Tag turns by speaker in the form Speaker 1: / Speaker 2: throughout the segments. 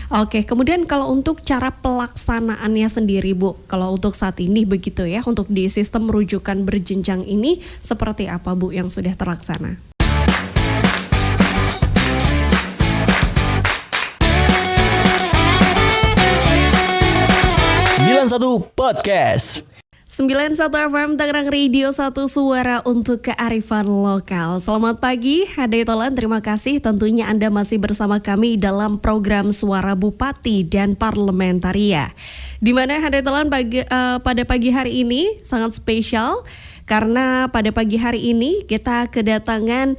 Speaker 1: Oke, kemudian kalau untuk cara pelaksanaannya sendiri Bu, kalau untuk saat ini begitu ya, untuk di sistem rujukan berjenjang ini seperti apa Bu yang sudah terlaksana?
Speaker 2: Satu Podcast
Speaker 1: 91 FM Tangerang Radio 1 Suara untuk Kearifan Lokal. Selamat pagi, Hadai Tolan, terima kasih tentunya Anda masih bersama kami dalam program Suara Bupati dan Parlementaria. Di mana Hadai Tolan pada pagi hari ini sangat spesial karena pada pagi hari ini kita kedatangan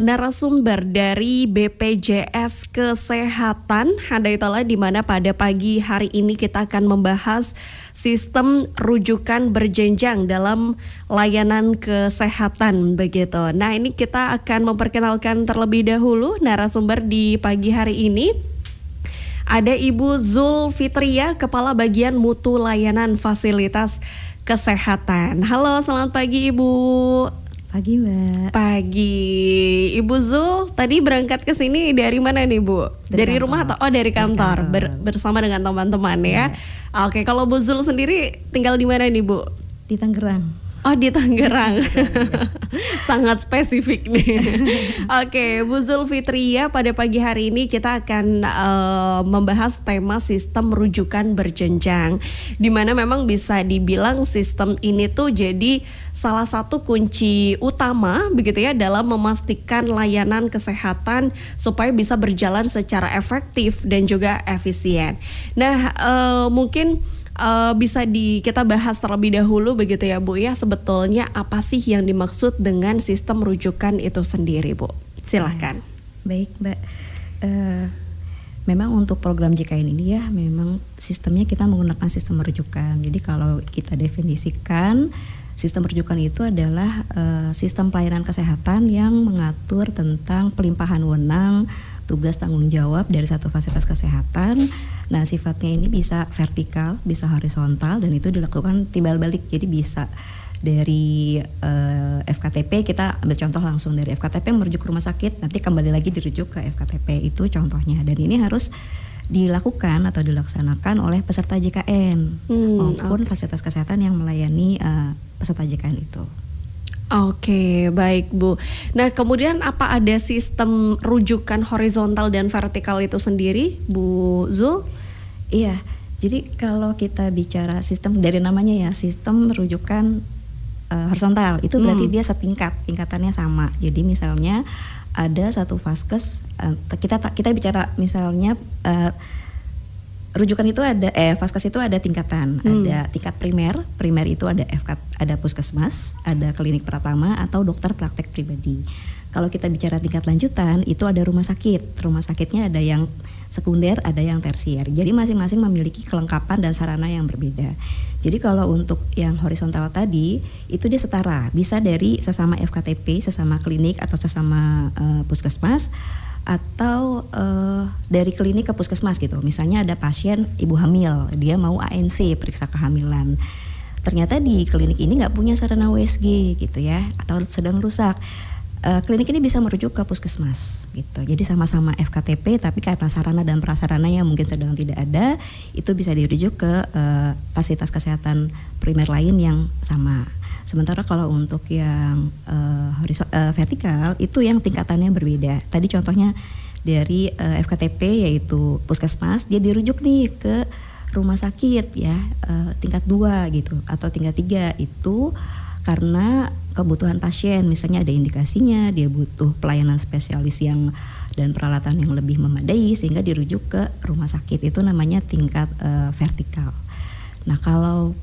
Speaker 1: narasumber dari BPJS Kesehatan Hadai Tolan, di mana pada pagi hari ini kita akan membahas sistem rujukan berjenjang dalam layanan kesehatan begitu. Nah, ini kita akan memperkenalkan terlebih dahulu narasumber di pagi hari ini. Ada Ibu Zulfitria, Kepala Bagian Mutu Layanan Fasilitas Kesehatan. Halo, selamat pagi Ibu.
Speaker 3: Pagi Mbak.
Speaker 1: Pagi. Ibu Zul, tadi berangkat ke sini dari mana nih Bu? Dari rumah atau dari kantor? Bersama dengan teman-teman ya. Oke, kalau Bu Zul sendiri tinggal di mana nih Bu?
Speaker 3: Di Tangerang.
Speaker 1: Oh, di Tangerang. Sangat spesifik nih. Oke, Bu Zulfitria, pada pagi hari ini kita akan membahas tema sistem rujukan berjenjang, di mana memang bisa dibilang sistem ini tuh jadi salah satu kunci utama begitu ya dalam memastikan layanan kesehatan supaya bisa berjalan secara efektif dan juga efisien. Nah, mungkin bisa kita bahas terlebih dahulu begitu ya Bu ya, sebetulnya apa sih yang dimaksud dengan sistem rujukan itu sendiri Bu? Silahkan.
Speaker 3: Baik Mbak, memang untuk program JKN ini ya memang sistemnya kita menggunakan sistem rujukan. Jadi kalau kita definisikan, sistem rujukan itu adalah sistem pelayanan kesehatan yang mengatur tentang pelimpahan wewenang, tugas tanggung jawab dari satu fasilitas kesehatan. Nah, sifatnya ini bisa vertikal, bisa horizontal, dan itu dilakukan timbal balik. Jadi bisa dari FKTP, kita ambil contoh langsung dari FKTP merujuk ke rumah sakit, nanti kembali lagi dirujuk ke FKTP, itu contohnya. Dan ini harus dilakukan atau dilaksanakan oleh peserta JKN maupun fasilitas kesehatan yang melayani peserta JKN itu.
Speaker 1: Oke, baik Bu. Nah, kemudian apa ada sistem rujukan horizontal dan vertikal itu sendiri, Bu Zul?
Speaker 3: Iya, jadi kalau kita bicara sistem, dari namanya ya, sistem rujukan horizontal, itu berarti dia setingkat, tingkatannya sama. Jadi misalnya ada satu vaskes, kita bicara misalnya rujukan itu ada vaskes itu ada tingkatan, ada tingkat primer itu ada ada puskesmas, ada klinik pratama atau dokter praktek pribadi. Kalau kita bicara tingkat lanjutan itu ada rumah sakitnya ada yang sekunder, ada yang tersier. Jadi masing-masing memiliki kelengkapan dan sarana yang berbeda. Jadi kalau untuk yang horizontal tadi itu dia setara, bisa dari sesama FKTP, sesama klinik atau sesama puskesmas, atau dari klinik ke puskesmas gitu. Misalnya ada pasien ibu hamil, dia mau ANC periksa kehamilan. Ternyata di klinik ini nggak punya sarana USG gitu ya, atau sedang rusak. Klinik ini bisa merujuk ke puskesmas gitu. Jadi sama-sama FKTP, tapi karena sarana dan prasarana yang mungkin sedang tidak ada, itu bisa dirujuk ke fasilitas kesehatan primer lain yang sama. Sementara kalau untuk yang vertikal itu yang tingkatannya berbeda. Tadi contohnya dari FKTP yaitu puskesmas, dia dirujuk nih ke rumah sakit ya, tingkat 2 gitu atau tingkat 3 itu karena kebutuhan pasien, misalnya ada indikasinya dia butuh pelayanan spesialis yang dan peralatan yang lebih memadai sehingga dirujuk ke rumah sakit, itu namanya tingkat vertikal. Nah, kalau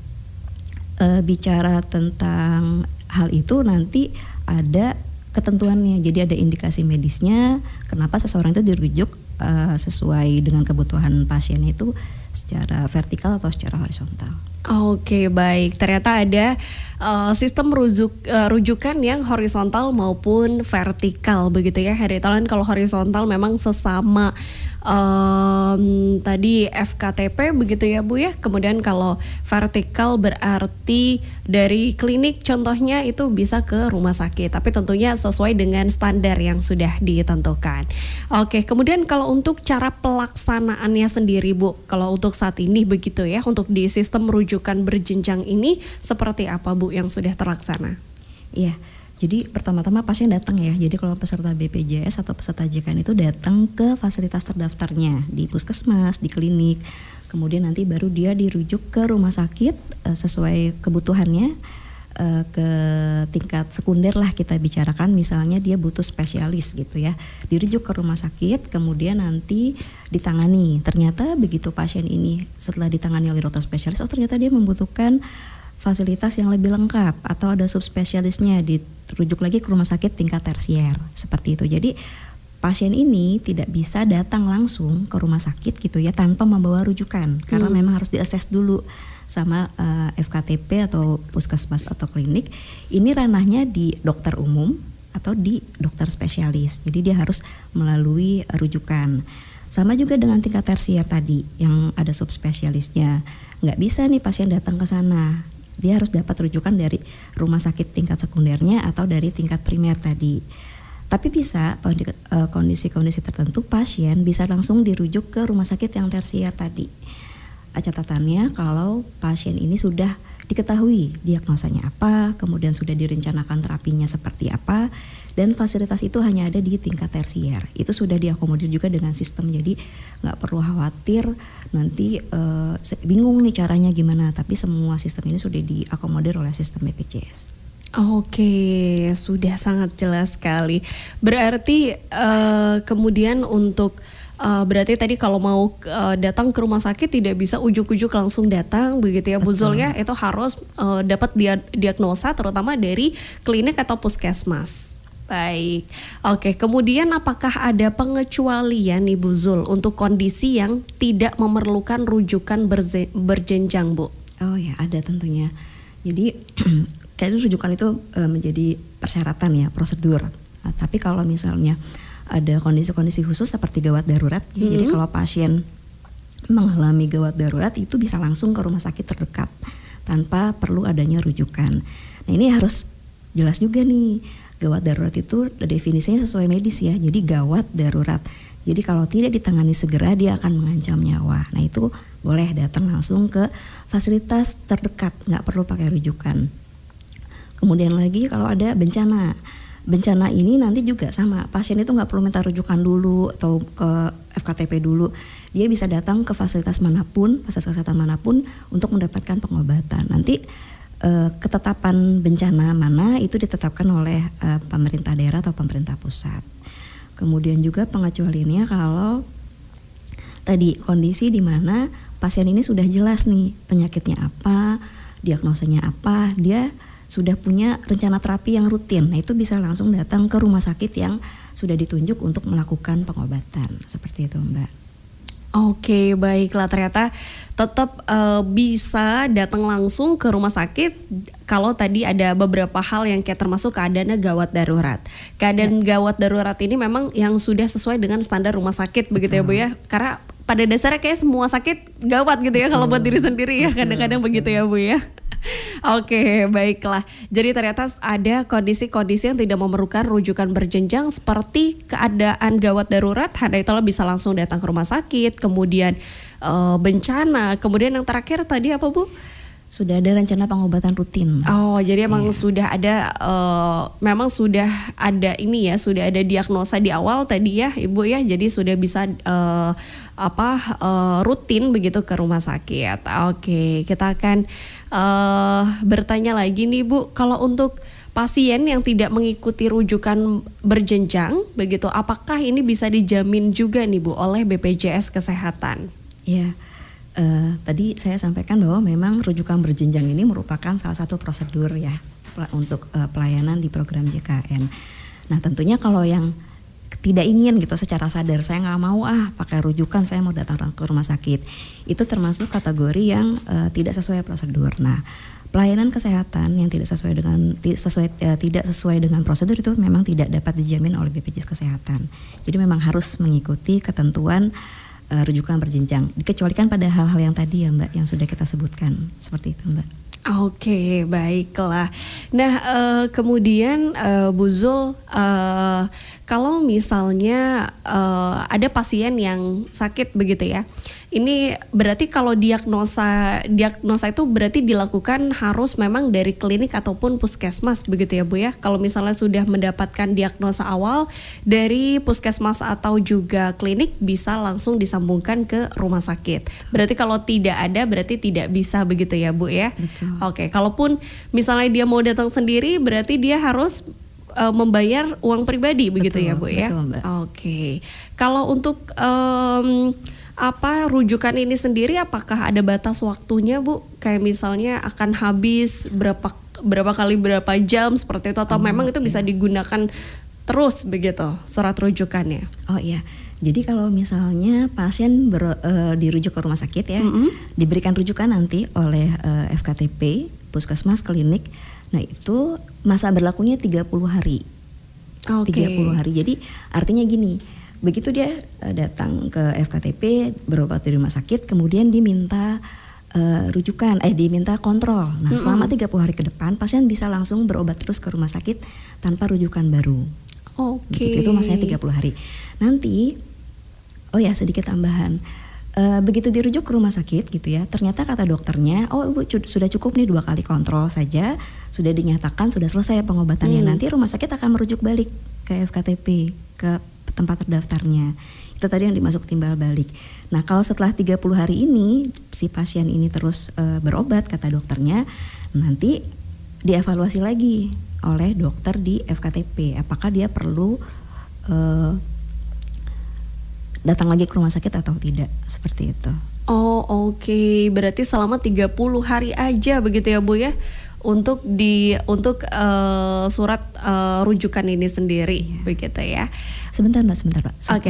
Speaker 3: bicara tentang hal itu nanti ada ketentuannya, jadi ada indikasi medisnya kenapa seseorang itu dirujuk sesuai dengan kebutuhan pasiennya itu secara vertikal atau secara horizontal.
Speaker 1: Oke, baik. Ternyata ada sistem rujukan yang horizontal maupun vertikal begitu ya. Hadai Tolan, kalau horizontal memang sesama tadi FKTP begitu ya Bu ya. Kemudian kalau vertikal berarti dari klinik contohnya itu bisa ke rumah sakit, tapi tentunya sesuai dengan standar yang sudah ditentukan. Oke, kemudian kalau untuk cara pelaksanaannya sendiri Bu, kalau untuk saat ini begitu ya, untuk di sistem rujukan berjenjang ini seperti apa Bu yang sudah terlaksana?
Speaker 3: Iya. Jadi pertama-tama pasien datang ya. Jadi kalau peserta BPJS atau peserta JKN itu datang ke fasilitas terdaftarnya di puskesmas, di klinik. Kemudian nanti baru dia dirujuk ke rumah sakit sesuai kebutuhannya, ke tingkat sekunder lah kita bicarakan. Misalnya dia butuh spesialis gitu ya, dirujuk ke rumah sakit, kemudian nanti ditangani. Ternyata begitu pasien ini setelah ditangani oleh dokter spesialis, oh ternyata dia membutuhkan fasilitas yang lebih lengkap atau ada subspesialisnya, dirujuk lagi ke rumah sakit tingkat tersier seperti itu. Jadi pasien ini tidak bisa datang langsung ke rumah sakit gitu ya tanpa membawa rujukan, karena memang harus diakses dulu sama FKTP atau puskesmas atau klinik. Ini ranahnya di dokter umum atau di dokter spesialis, jadi dia harus melalui rujukan. Sama juga dengan tingkat tersier tadi yang ada subspesialisnya, nggak bisa nih pasien datang ke sana. Dia harus dapat rujukan dari rumah sakit tingkat sekundernya atau dari tingkat primer tadi. Tapi bisa kondisi-kondisi tertentu pasien bisa langsung dirujuk ke rumah sakit yang tersier tadi. Catatannya kalau pasien ini sudah diketahui diagnosanya apa, kemudian sudah direncanakan terapinya seperti apa, dan fasilitas itu hanya ada di tingkat tersier. Itu sudah diakomodir juga dengan sistem, jadi nggak perlu khawatir nanti bingung nih caranya gimana, tapi semua sistem ini sudah diakomodir oleh sistem BPJS.
Speaker 1: Oke, sudah sangat jelas sekali. Berarti kemudian untuk berarti tadi kalau mau datang ke rumah sakit tidak bisa ujuk-ujuk langsung datang begitu ya Bu Zul ya, itu harus dapat diagnosa terutama dari klinik atau puskesmas. Baik, oke. Kemudian apakah ada pengecualian nih Bu Zul untuk kondisi yang tidak memerlukan rujukan berjenjang Bu?
Speaker 3: Oh ya, ada tentunya. Jadi kayaknya rujukan itu menjadi persyaratan ya, prosedur. Nah, tapi kalau misalnya ada kondisi-kondisi khusus seperti gawat darurat, ya, jadi kalau pasien mengalami gawat darurat itu bisa langsung ke rumah sakit terdekat tanpa perlu adanya rujukan. Nah ini harus jelas juga nih. Gawat darurat itu definisinya sesuai medis ya, jadi gawat darurat. Jadi kalau tidak ditangani segera dia akan mengancam nyawa. Nah itu boleh datang langsung ke fasilitas terdekat, nggak perlu pakai rujukan. Kemudian lagi kalau ada bencana ini nanti juga sama, pasien itu nggak perlu minta rujukan dulu atau ke FKTP dulu. Dia bisa datang ke fasilitas manapun, fasilitas kesehatan manapun untuk mendapatkan pengobatan. Nanti ketetapan bencana mana itu ditetapkan oleh pemerintah daerah atau pemerintah pusat. Kemudian juga pengecualiannya kalau tadi kondisi di mana pasien ini sudah jelas nih penyakitnya apa, diagnosanya apa, dia sudah punya rencana terapi yang rutin. Nah itu bisa langsung datang ke rumah sakit yang sudah ditunjuk untuk melakukan pengobatan. Seperti itu Mbak.
Speaker 1: Oke, baiklah, ternyata tetap bisa datang langsung ke rumah sakit kalau tadi ada beberapa hal yang kayak termasuk keadaannya gawat darurat. Keadaan gawat darurat ini memang yang sudah sesuai dengan standar rumah sakit begitu ya Bu ya. Karena pada dasarnya kayak semua sakit gawat gitu ya kalau buat diri sendiri ya, kadang-kadang begitu ya Bu ya. Oke, baiklah. Jadi ternyata ada kondisi-kondisi yang tidak memerlukan rujukan berjenjang seperti keadaan gawat darurat, handaitallah bisa langsung datang ke rumah sakit, kemudian bencana, kemudian yang terakhir tadi apa Bu?
Speaker 3: Sudah ada rencana pengobatan rutin.
Speaker 1: Oh, jadi emang sudah ada, memang sudah ada ini ya, sudah ada diagnosa di awal tadi ya Ibu ya, jadi sudah bisa rutin begitu ke rumah sakit. Oke, kita akan bertanya lagi nih Bu, kalau untuk pasien yang tidak mengikuti rujukan berjenjang begitu, apakah ini bisa dijamin juga nih Bu oleh BPJS Kesehatan?
Speaker 3: Ya, tadi saya sampaikan bahwa memang rujukan berjenjang ini merupakan salah satu prosedur ya untuk pelayanan di program JKN. Nah tentunya kalau yang tidak ingin gitu secara sadar, saya nggak mau pakai rujukan, saya mau datang ke rumah sakit, itu termasuk kategori yang tidak sesuai prosedur. Nah, pelayanan kesehatan yang tidak sesuai dengan prosedur itu memang tidak dapat dijamin oleh BPJS Kesehatan. Jadi memang harus mengikuti ketentuan rujukan berjenjang, dikecualikan pada hal-hal yang tadi ya Mbak, yang sudah kita sebutkan, seperti itu Mbak.
Speaker 1: Oke, baiklah. Nah, kemudian Bu Zul, kalau misalnya ada pasien yang sakit begitu ya, ini berarti kalau diagnosa itu berarti dilakukan harus memang dari klinik ataupun puskesmas begitu ya Bu ya. Kalau misalnya sudah mendapatkan diagnosa awal dari puskesmas atau juga klinik, bisa langsung disambungkan ke rumah sakit. Berarti kalau tidak ada berarti tidak bisa begitu ya Bu ya.
Speaker 3: Betul.
Speaker 1: Oke, kalaupun misalnya dia mau datang sendiri berarti dia harus membayar uang pribadi begitu ya Bu ya.
Speaker 3: Betul, Mbak.
Speaker 1: Oke. Kalau untuk rujukan ini sendiri, apakah ada batas waktunya Bu? Kayak misalnya akan habis berapa kali berapa jam seperti itu, atau memang itu bisa digunakan terus begitu surat rujukannya?
Speaker 3: Oh iya. Jadi kalau misalnya pasien dirujuk ke rumah sakit ya, diberikan rujukan nanti oleh FKTP, puskesmas, klinik. Nah itu masa berlakunya 30 hari.
Speaker 1: Oke.
Speaker 3: 30 hari. Jadi artinya gini, begitu dia datang ke FKTP, berobat di rumah sakit, kemudian diminta diminta kontrol. Nah selama 30 hari ke depan pasien bisa langsung berobat terus ke rumah sakit tanpa rujukan baru.
Speaker 1: Oke.
Speaker 3: Itu masanya 30 hari. Nanti, sedikit tambahan. Begitu dirujuk ke rumah sakit gitu ya, ternyata kata dokternya, Ibu sudah cukup nih 2 kali kontrol saja, sudah dinyatakan sudah selesai pengobatannya. Nanti rumah sakit akan merujuk balik ke FKTP, ke tempat terdaftarnya. Itu tadi yang dimasuk timbal balik. Nah kalau setelah 30 hari ini si pasien ini terus berobat, kata dokternya, nanti dievaluasi lagi oleh dokter di FKTP, apakah dia perlu datang lagi ke rumah sakit atau tidak, seperti itu.
Speaker 1: Oke. Berarti selama 30 hari aja begitu ya Bu ya, untuk surat rujukan ini sendiri, begitu ya.
Speaker 3: Sebentar Mbak.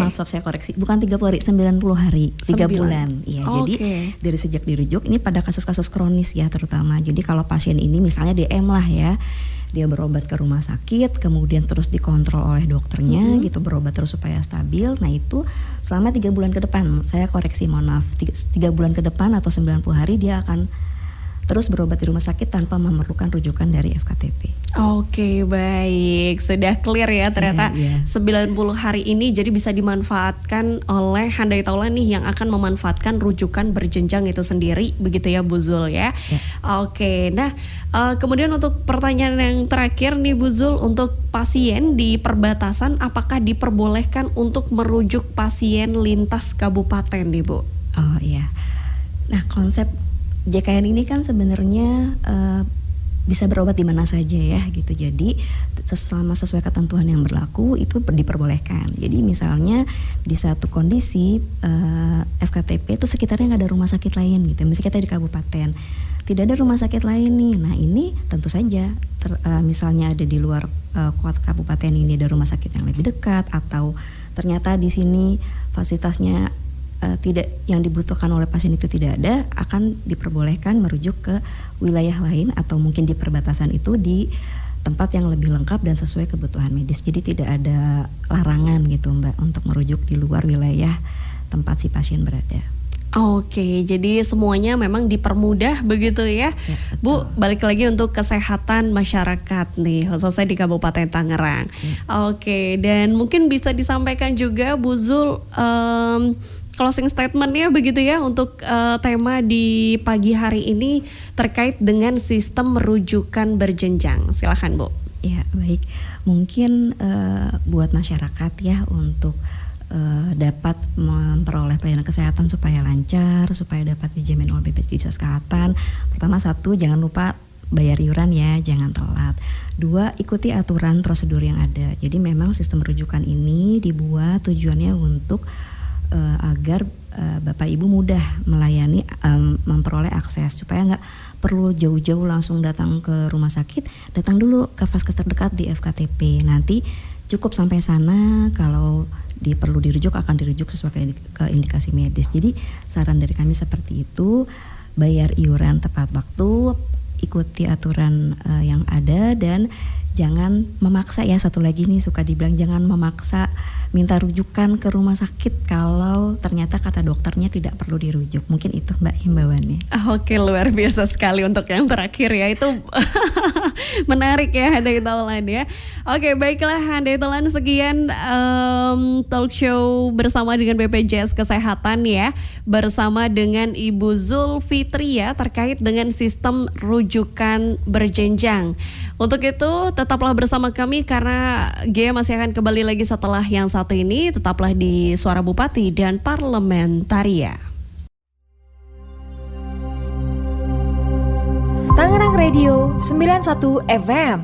Speaker 3: Maaf saya koreksi, bukan 30 hari, 90 hari, 3 bulan. Iya, jadi dari sejak dirujuk, ini pada kasus-kasus kronis ya terutama. Jadi kalau pasien ini misalnya DM lah ya, dia berobat ke rumah sakit, kemudian terus dikontrol oleh dokternya gitu, berobat terus supaya stabil. Nah itu selama 3 bulan ke depan, saya koreksi mohon maaf, 3 bulan ke depan atau 90 hari dia akan terus berobat di rumah sakit tanpa memerlukan rujukan dari FKTP.
Speaker 1: Oke, baik. Sudah clear ya ternyata 90 hari ini jadi bisa dimanfaatkan oleh handai taula nih yang akan memanfaatkan rujukan berjenjang itu sendiri, begitu ya Bu Zul ya. Oke, nah kemudian untuk pertanyaan yang terakhir nih Bu Zul, untuk pasien di perbatasan apakah diperbolehkan untuk merujuk pasien lintas kabupaten nih Bu?
Speaker 3: Oh iya. Nah konsep JKN ini kan sebenarnya bisa berobat di mana saja ya gitu. Jadi selama sesuai ketentuan yang berlaku itu diperbolehkan. Jadi misalnya di satu kondisi FKTP itu sekitarnya nggak ada rumah sakit lain gitu. Misalnya kita di kabupaten tidak ada rumah sakit lain nih. Nah ini tentu saja misalnya ada di luar kota kabupaten ini ada rumah sakit yang lebih dekat, atau ternyata di sini fasilitasnya tidak, yang dibutuhkan oleh pasien itu tidak ada, akan diperbolehkan merujuk ke wilayah lain atau mungkin di perbatasan itu di tempat yang lebih lengkap dan sesuai kebutuhan medis. Jadi tidak ada larangan gitu Mbak untuk merujuk di luar wilayah tempat si pasien berada.
Speaker 1: Oke, jadi semuanya memang dipermudah begitu ya. Bu, balik lagi untuk kesehatan masyarakat nih, khususnya di Kabupaten Tangerang. Oke, dan mungkin bisa disampaikan juga Bu Zul closing statementnya begitu ya untuk tema di pagi hari ini terkait dengan sistem rujukan berjenjang. Silakan Bu.
Speaker 3: Ya baik, mungkin buat masyarakat ya untuk dapat memperoleh pelayanan kesehatan supaya lancar, supaya dapat dijamin oleh BPJS Kesehatan. Pertama, 1, jangan lupa bayar iuran ya, jangan telat. 2, ikuti aturan prosedur yang ada. Jadi memang sistem rujukan ini dibuat tujuannya untuk agar Bapak Ibu mudah melayani, memperoleh akses, supaya nggak perlu jauh-jauh langsung datang ke rumah sakit, datang dulu ke vaskes terdekat di FKTP. Nanti cukup sampai sana. Kalau perlu dirujuk akan dirujuk sesuai ke indikasi medis. Jadi saran dari kami seperti itu, bayar iuran tepat waktu, ikuti aturan yang ada, dan jangan memaksa ya. Satu lagi nih suka dibilang, jangan memaksa minta rujukan ke rumah sakit kalau ternyata kata dokternya tidak perlu dirujuk. Mungkin itu Mbak himbauannya.
Speaker 1: Oke, luar biasa sekali untuk yang terakhir ya. Itu menarik ya Handai Tolan ya. Oke, baiklah Handai Tolan, sekian talk show bersama dengan BPJS Kesehatan ya, bersama dengan Ibu Zulfitri ya, terkait dengan sistem rujukan berjenjang. Untuk itu tetaplah bersama kami karena Gia masih akan kembali lagi setelah yang satu ini. Tetaplah di Suara Bupati dan Parlementaria.
Speaker 4: Tangerang Radio 91 FM.